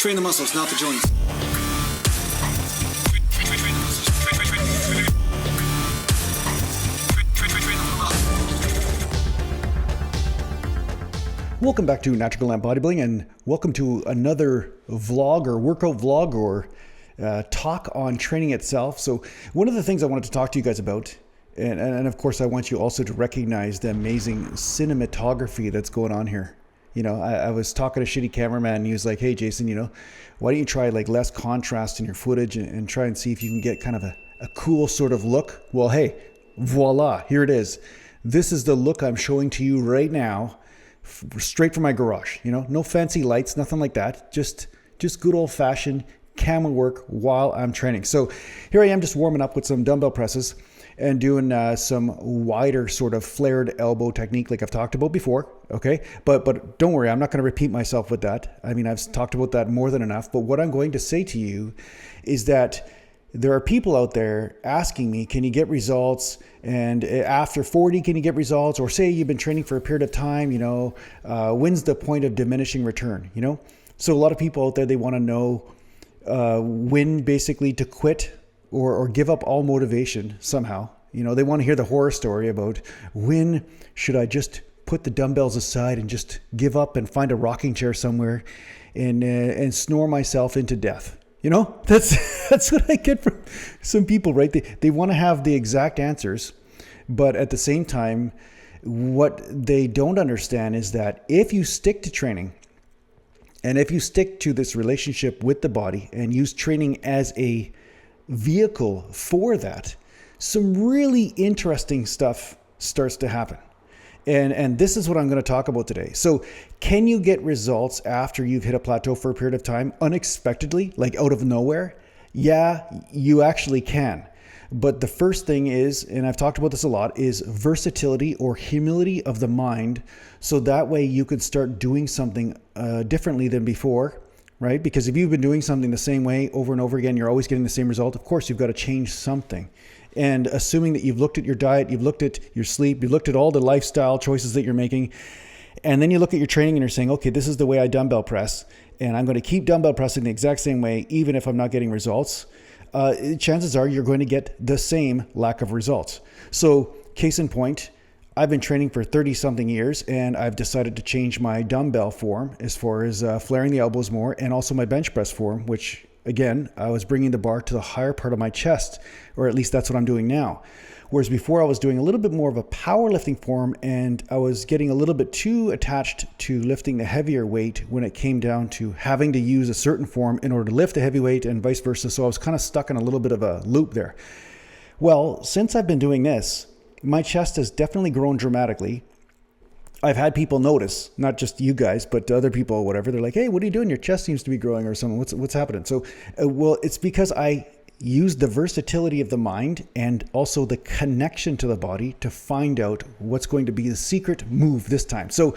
Train the muscles, not the joints. Welcome back to Natural Gallant Bodybuilding, and welcome to another vlog or workout vlog or talk on training itself. So one of the things I wanted to talk to you guys about, and of course I want you also to recognize the amazing cinematography that's going on here. You know, I was talking to a shitty cameraman and he was like, hey Jason, you know, why don't you try like less contrast in your footage and try and see if you can get kind of a cool sort of look. Well, hey, voila, here it is. This is the look I'm showing to you right now, straight from my garage. You know, no fancy lights, nothing like that. Just good old fashioned camera work while I'm training. So here I am just warming up with some dumbbell presses and doing some wider sort of flared elbow technique like I've talked about before, okay? But don't worry, I'm not gonna repeat myself with that. I mean, I've talked about that more than enough, but what I'm going to say to you is that there are people out there asking me, can you get results? And after 40, can you get results? Or say you've been training for a period of time, you know, when's the point of diminishing return, you know? So a lot of people out there, they wanna know when basically to quit or give up all motivation somehow. You know, they want to hear the horror story about when should I just put the dumbbells aside and just give up and find a rocking chair somewhere and snore myself into death. You know, that's what I get from some people, right? They want to have the exact answers, but at the same time, what they don't understand is that if you stick to training and if you stick to this relationship with the body and use training as a vehicle for that, some really interesting stuff starts to happen. And this is what I'm going to talk about today. So can you get results after you've hit a plateau for a period of time unexpectedly, like out of nowhere? Yeah, you actually can. But the first thing is, and I've talked about this a lot, is versatility or humility of the mind. So that way you can start doing something differently than before. Right? Because if you've been doing something the same way over and over again, you're always getting the same result. Of course, you've got to change something. And assuming that you've looked at your diet, you've looked at your sleep, you've looked at all the lifestyle choices that you're making, and then you look at your training and you're saying, okay, this is the way I dumbbell press, and I'm going to keep dumbbell pressing the exact same way, even if I'm not getting results, chances are you're going to get the same lack of results. So case in point, I've been training for 30 something years and I've decided to change my dumbbell form as far as flaring the elbows more, and also my bench press form, which again, I was bringing the bar to the higher part of my chest, or at least that's what I'm doing now. Whereas before I was doing a little bit more of a powerlifting form and I was getting a little bit too attached to lifting the heavier weight when it came down to having to use a certain form in order to lift a heavy weight and vice versa. So I was kind of stuck in a little bit of a loop there. Well, since I've been doing this, my chest has definitely grown dramatically. I've had people notice, not just you guys, but other people or whatever. They're like, hey, what are you doing? Your chest seems to be growing or something. What's happening? So, well, it's because I use the versatility of the mind and also the connection to the body to find out what's going to be the secret move this time. So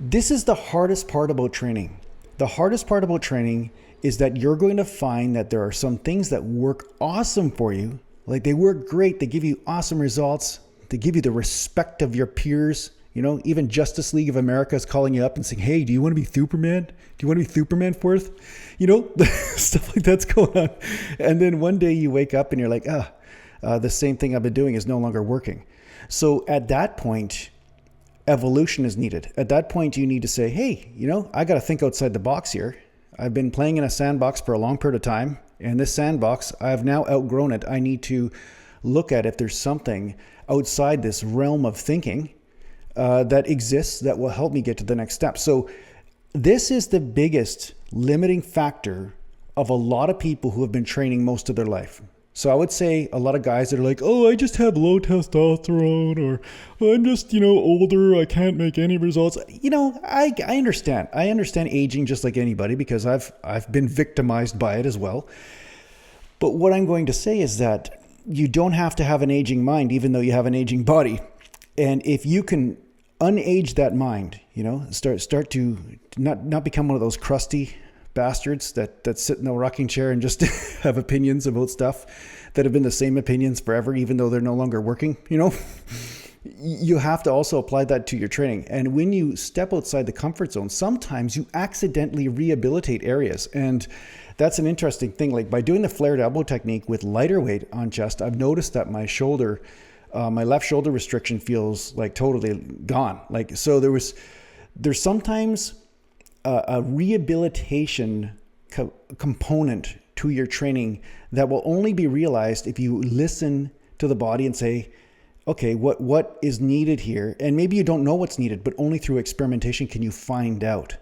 this is the hardest part about training. The hardest part about training is that you're going to find that there are some things that work awesome for you. Like they work great. They give you awesome results. They give you the respect of your peers. You know, even Justice League of America is calling you up and saying, hey, do you want to be Superman? Do you want to be Superman fourth? You know, stuff like that's going on. And then one day you wake up and you're like, the same thing I've been doing is no longer working. So at that point, evolution is needed. At that point, you need to say, hey, you know, I got to think outside the box here. I've been playing in a sandbox for a long period of time. And this sandbox, I've now outgrown it. I need to look at if there's something outside this realm of thinking that exists that will help me get to the next step. So this is the biggest limiting factor of a lot of people who have been training most of their life. So I would say a lot of guys that are like, oh, I just have low testosterone, or I'm just, you know, older, I can't make any results. You know, I understand. I understand aging just like anybody because I've been victimized by it as well. But what I'm going to say is that you don't have to have an aging mind, even though you have an aging body. And if you can unage that mind, you know, start to not become one of those crusty bastards that sit in a rocking chair and just have opinions about stuff that have been the same opinions forever, even though they're no longer working, you know. you have to also apply that to your training. And when you step outside the comfort zone, sometimes you accidentally rehabilitate areas. And that's an interesting thing. Like by doing the flared elbow technique with lighter weight on chest, I've noticed that my shoulder, my left shoulder restriction feels like totally gone. Like, so there's sometimes a rehabilitation component to your training that will only be realized if you listen to the body and say, okay, what is needed here? And maybe you don't know what's needed, but only through experimentation can you find out.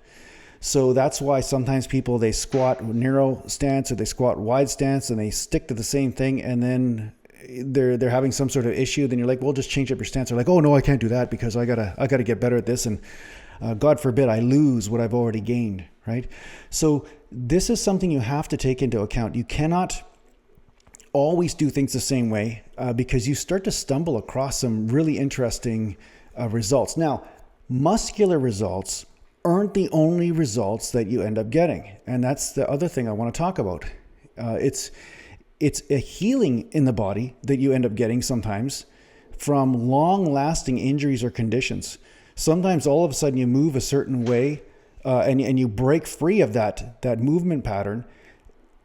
So that's why sometimes people, they squat narrow stance or they squat wide stance and they stick to the same thing, and then they're having some sort of issue. Then you're like, well, just change up your stance. They're like, oh no, I can't do that because I gotta get better at this, and God forbid I lose what I've already gained, right? So this is something you have to take into account. You cannot always do things the same way because you start to stumble across some really interesting results. Now, muscular results aren't the only results that you end up getting. And that's the other thing I want to talk about. It's a healing in the body that you end up getting sometimes from long-lasting injuries or conditions. Sometimes all of a sudden you move a certain way and you break free of that movement pattern.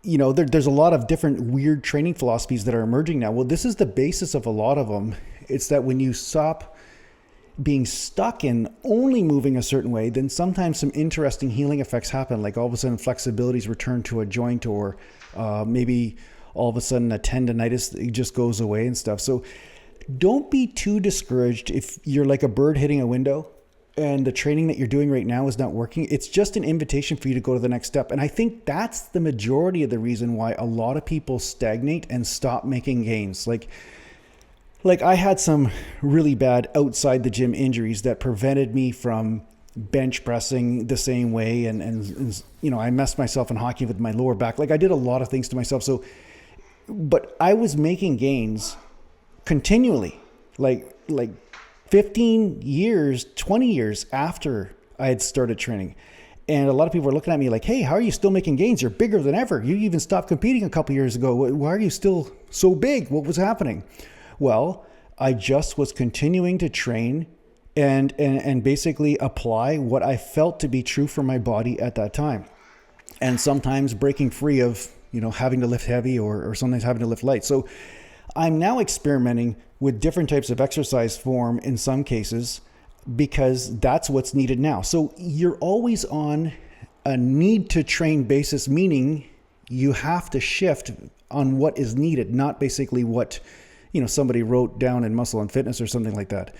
You know, there's a lot of different weird training philosophies that are emerging now. Well, this is the basis of a lot of them. It's that when you stop being stuck in only moving a certain way, then sometimes some interesting healing effects happen. Like all of a sudden flexibility's returned to a joint, or maybe all of a sudden a tendonitis, it just goes away and stuff. So don't be too discouraged if you're like a bird hitting a window and the training that you're doing right now is not working. It's just an invitation for you to go to the next step. And I think that's the majority of the reason why a lot of people stagnate and stop making gains. Like I had some really bad outside the gym injuries that prevented me from bench pressing the same way. And you know, I messed myself in hockey with my lower back. Like I did a lot of things to myself. But I was making gains continually, like 15 years, 20 years after I had started training. And a lot of people were looking at me like, hey, how are you still making gains? You're bigger than ever. You even stopped competing a couple years ago. Why are you still so big? What was happening? Well, I just was continuing to train and basically apply what I felt to be true for my body at that time. And sometimes breaking free of, you know, having to lift heavy or sometimes having to lift light. So I'm now experimenting with different types of exercise form in some cases because that's what's needed now. So you're always on a need to train basis, meaning you have to shift on what is needed, not basically what, you know, somebody wrote down in Muscle and Fitness or something like that.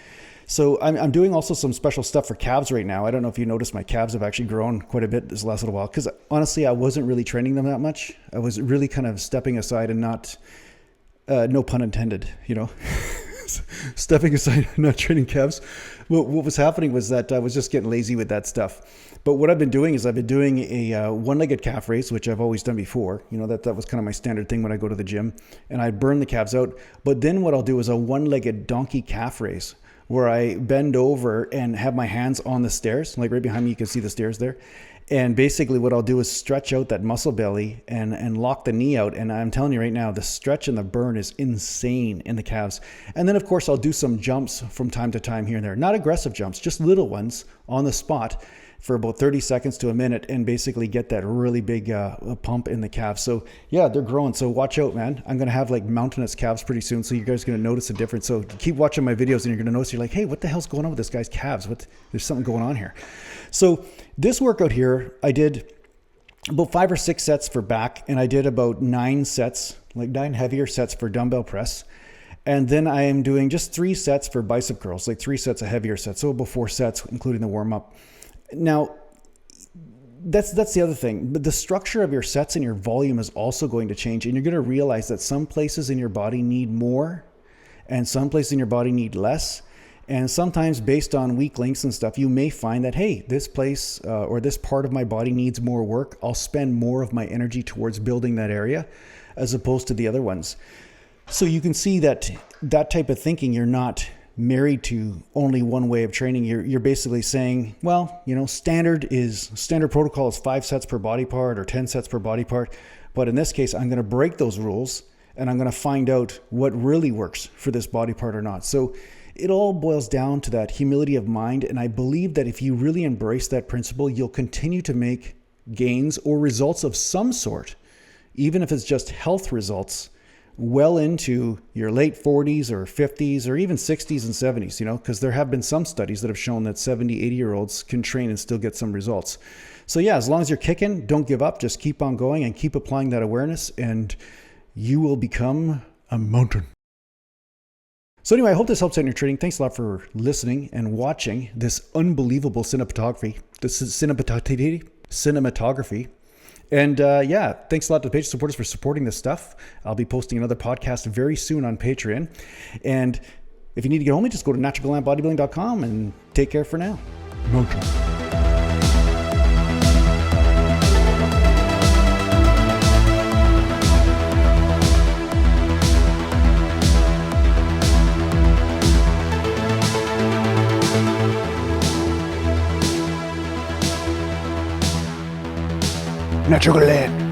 So I'm doing also some special stuff for calves right now. I don't know if you noticed, my calves have actually grown quite a bit this last little while because honestly, I wasn't really training them that much. I was really kind of stepping aside and not, no pun intended, you know, stepping aside, not training calves. What was happening was that I was just getting lazy with that stuff. But what I've been doing is I've been doing a one-legged calf raise, which I've always done before. You know, that was kind of my standard thing when I go to the gym, and I burn the calves out. But then what I'll do is a one-legged donkey calf raise, where I bend over and have my hands on the stairs. Like right behind me, you can see the stairs there. And basically what I'll do is stretch out that muscle belly and lock the knee out. And I'm telling you right now, the stretch and the burn is insane in the calves. And then of course, I'll do some jumps from time to time here and there. Not aggressive jumps, just little ones on the spot for about 30 seconds to a minute and basically get that really big pump in the calves. So yeah, they're growing. So watch out, man. I'm going to have like mountainous calves pretty soon. So you guys are going to notice a difference. So keep watching my videos and you're going to notice, you're like, hey, what the hell's going on with this guy's calves? There's something going on here. So this workout here, I did about 5 or 6 sets for back, and I did about 9 sets, like 9 heavier sets for dumbbell press. And then I am doing just 3 sets for bicep curls, like 3 sets of heavier sets. So about 4 sets, including the warm up. Now, that's the other thing. But the structure of your sets and your volume is also going to change. And you're going to realize that some places in your body need more and some places in your body need less. And sometimes based on weak links and stuff, you may find that, hey, this place or this part of my body needs more work. I'll spend more of my energy towards building that area as opposed to the other ones. So you can see that type of thinking, you're not married to only one way of training. You're basically saying, well, you know, standard protocol is 5 sets per body part or 10 sets per body part. But in this case, I'm going to break those rules and I'm going to find out what really works for this body part or not. So it all boils down to that humility of mind. And I believe that if you really embrace that principle, you'll continue to make gains or results of some sort, even if it's just health results, well into your late 40s or 50s or even 60s and 70s, because there have been some studies that have shown that 70, 80-year-olds can train and still get some results. So yeah, as long as you're kicking, don't give up, just keep on going and keep applying that awareness, and you will become a mountain. So anyway, I hope this helps out in your training. Thanks a lot for listening and watching this unbelievable cinematography. And thanks a lot to the Patreon supporters for supporting this stuff. I'll be posting another podcast very soon on Patreon. And if you need to get home, just go to naturalgallantbodybuilding.com and take care for now. Mountain. Natural Gallant.